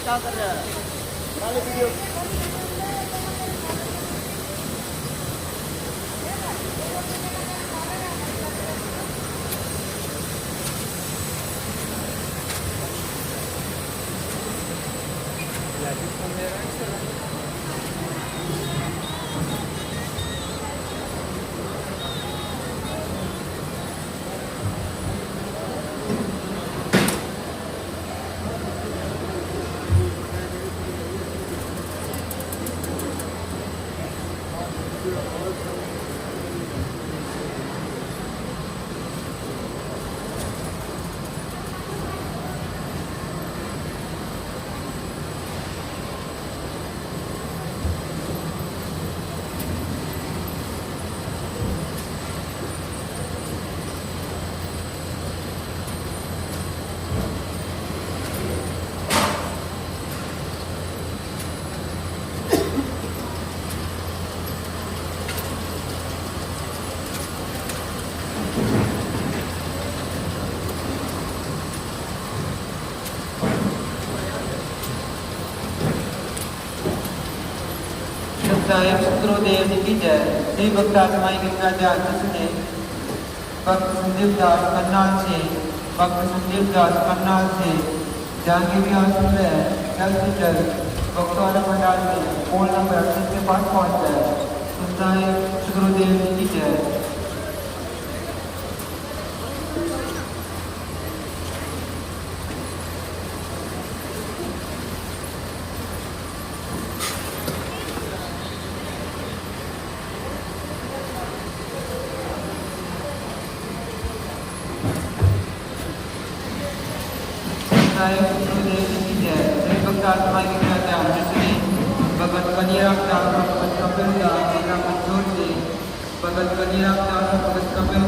क्या कर रहा है? बना ले वीडियो। साहेब शुक्रोदेव की जय। श्री भक्त आत्माई गंगा जात ने भक्त संदीप दास करनाल से जहांगीर यहाँ सुन रहे हैं, जल्द से जल्द भक्तों वाले पंडाल में पोल नंबर 38 के पास पहुँच जाए। साहेब शुक्रोदेव की जय। भगत कन्या भगत कपिल दास, भगत कन्या भगत कपिल